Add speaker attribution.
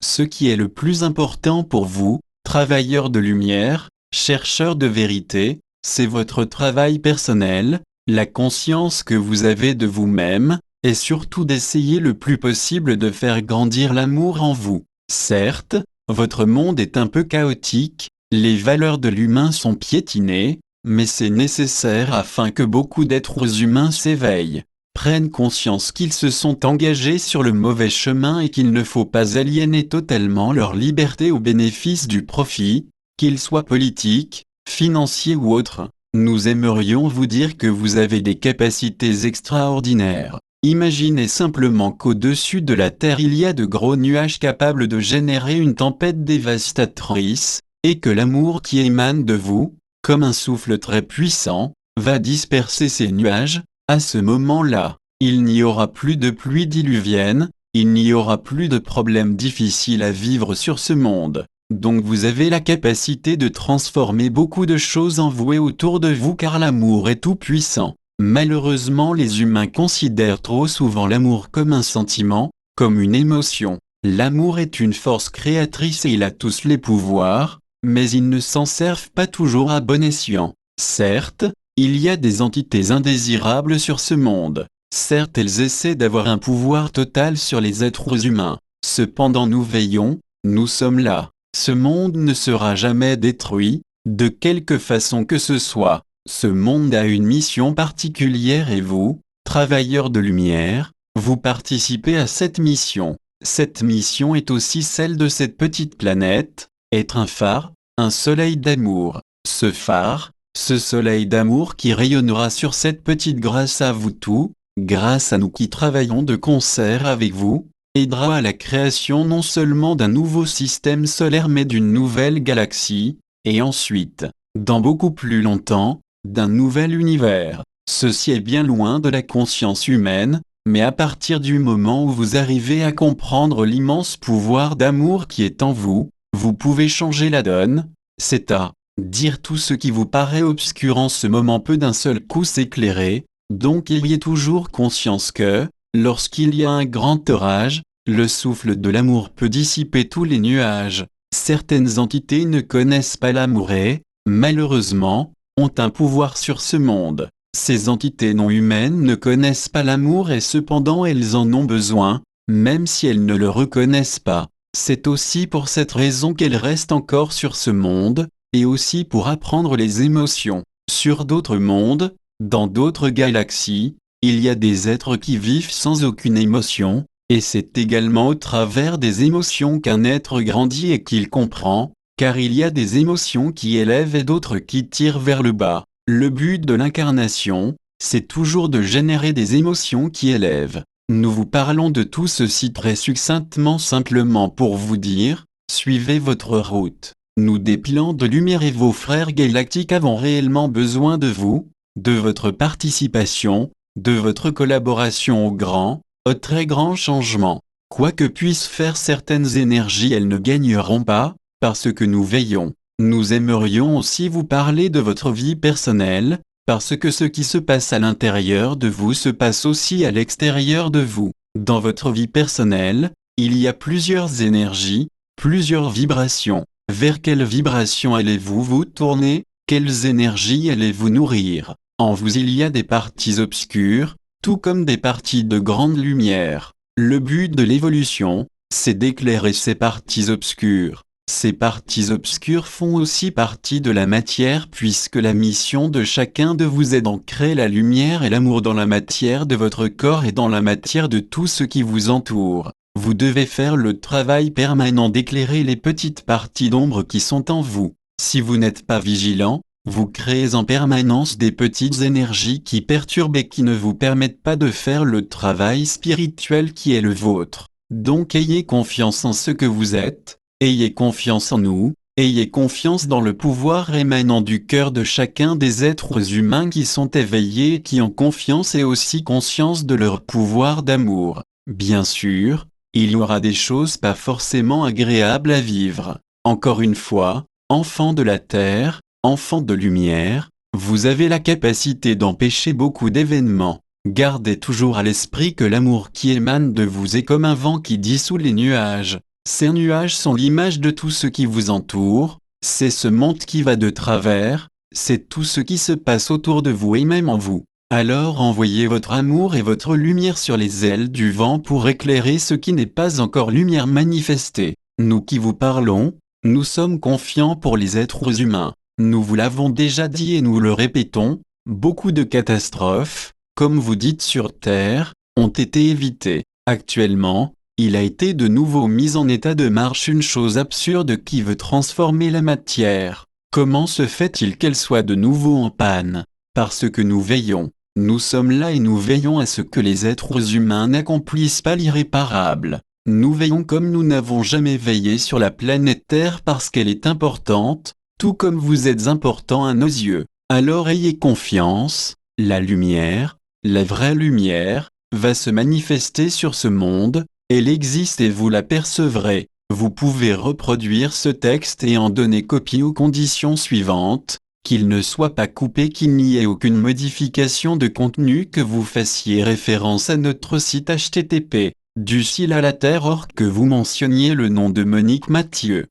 Speaker 1: Ce qui est le plus important pour vous, travailleurs de lumière, chercheurs de vérité, c'est votre travail personnel, la conscience que vous avez de vous-même, et surtout d'essayer le plus possible de faire grandir l'amour en vous. Certes, votre monde est un peu chaotique, les valeurs de l'humain sont piétinées, mais c'est nécessaire afin que beaucoup d'êtres humains s'éveillent, prennent conscience qu'ils se sont engagés sur le mauvais chemin et qu'il ne faut pas aliéner totalement leur liberté au bénéfice du profit, qu'il soit politique, financier ou autre. Nous aimerions vous dire que vous avez des capacités extraordinaires. Imaginez simplement qu'au-dessus de la Terre il y a de gros nuages capables de générer une tempête dévastatrice, et que l'amour qui émane de vous, comme un souffle très puissant, va disperser ces nuages. À ce moment-là, il n'y aura plus de pluie diluvienne, il n'y aura plus de problèmes difficiles à vivre sur ce monde. Donc vous avez la capacité de transformer beaucoup de choses en vous et autour de vous car l'amour est tout puissant. Malheureusement les humains considèrent trop souvent l'amour comme un sentiment, comme une émotion. L'amour est une force créatrice et il a tous les pouvoirs, mais ils ne s'en servent pas toujours à bon escient. Certes, il y a des entités indésirables sur ce monde. Certes, elles essaient d'avoir un pouvoir total sur les êtres humains. Cependant nous veillons, nous sommes là. Ce monde ne sera jamais détruit, de quelque façon que ce soit. Ce monde a une mission particulière et vous, travailleurs de lumière, vous participez à cette mission. Cette mission est aussi celle de cette petite planète, être un phare, un soleil d'amour. Ce phare, ce soleil d'amour qui rayonnera sur cette petite grâce à vous tous, grâce à nous qui travaillons de concert avec vous, aidera à la création non seulement d'un nouveau système solaire mais d'une nouvelle galaxie, et ensuite, dans beaucoup plus longtemps, d'un nouvel univers. Ceci est bien loin de la conscience humaine, mais à partir du moment où vous arrivez à comprendre l'immense pouvoir d'amour qui est en vous, vous pouvez changer la donne, c'est à dire tout ce qui vous paraît obscur en ce moment peut d'un seul coup s'éclairer, donc ayez toujours conscience que, lorsqu'il y a un grand orage, le souffle de l'amour peut dissiper tous les nuages. Certaines entités ne connaissent pas l'amour et, malheureusement, ont un pouvoir sur ce monde. Ces entités non humaines ne connaissent pas l'amour et cependant elles en ont besoin, même si elles ne le reconnaissent pas. C'est aussi pour cette raison qu'elles restent encore sur ce monde, et aussi pour apprendre les émotions. Sur d'autres mondes, dans d'autres galaxies, il y a des êtres qui vivent sans aucune émotion, et c'est également au travers des émotions qu'un être grandit et qu'il comprend, car il y a des émotions qui élèvent et d'autres qui tirent vers le bas. Le but de l'incarnation, c'est toujours de générer des émotions qui élèvent. Nous vous parlons de tout ceci très succinctement simplement pour vous dire, suivez votre route. Nous des plans de lumière et vos frères galactiques avons réellement besoin de vous, de votre participation, de votre collaboration au très grand changement. Quoi que puissent faire certaines énergies, elles ne gagneront pas, parce que nous veillons. Nous aimerions aussi vous parler de votre vie personnelle, parce que ce qui se passe à l'intérieur de vous se passe aussi à l'extérieur de vous. Dans votre vie personnelle, il y a plusieurs énergies, plusieurs vibrations. Vers quelle vibration allez-vous vous tourner? Quelles énergies allez-vous nourrir? En vous il y a des parties obscures, tout comme des parties de grande lumière. Le but de l'évolution, c'est d'éclairer ces parties obscures. Ces parties obscures font aussi partie de la matière puisque la mission de chacun de vous est d'ancrer la lumière et l'amour dans la matière de votre corps et dans la matière de tout ce qui vous entoure. Vous devez faire le travail permanent d'éclairer les petites parties d'ombre qui sont en vous. Si vous n'êtes pas vigilant, vous créez en permanence des petites énergies qui perturbent et qui ne vous permettent pas de faire le travail spirituel qui est le vôtre. Donc ayez confiance en ce que vous êtes. Ayez confiance en nous, ayez confiance dans le pouvoir émanant du cœur de chacun des êtres humains qui sont éveillés et qui ont confiance et aussi conscience de leur pouvoir d'amour. Bien sûr, il y aura des choses pas forcément agréables à vivre. Encore une fois, enfants de la terre, enfants de lumière, vous avez la capacité d'empêcher beaucoup d'événements. Gardez toujours à l'esprit que l'amour qui émane de vous est comme un vent qui dissout les nuages. Ces nuages sont l'image de tout ce qui vous entoure, c'est ce monde qui va de travers, c'est tout ce qui se passe autour de vous et même en vous. Alors envoyez votre amour et votre lumière sur les ailes du vent pour éclairer ce qui n'est pas encore lumière manifestée. Nous qui vous parlons, nous sommes confiants pour les êtres humains. Nous vous l'avons déjà dit et nous le répétons, beaucoup de catastrophes, comme vous dites sur Terre, ont été évitées. Actuellement, il a été de nouveau mis en état de marche une chose absurde qui veut transformer la matière. Comment se fait-il qu'elle soit de nouveau en panne? Parce que nous veillons. Nous sommes là et nous veillons à ce que les êtres humains n'accomplissent pas l'irréparable. Nous veillons comme nous n'avons jamais veillé sur la planète Terre parce qu'elle est importante, tout comme vous êtes important à nos yeux. Alors ayez confiance, la lumière, la vraie lumière, va se manifester sur ce monde, elle existe et vous la percevrez. Vous pouvez reproduire ce texte et en donner copie aux conditions suivantes, qu'il ne soit pas coupé, qu'il n'y ait aucune modification de contenu, que vous fassiez référence à notre site http://du-ciel-à-la-terre.org, que vous mentionniez le nom de Monique Mathieu.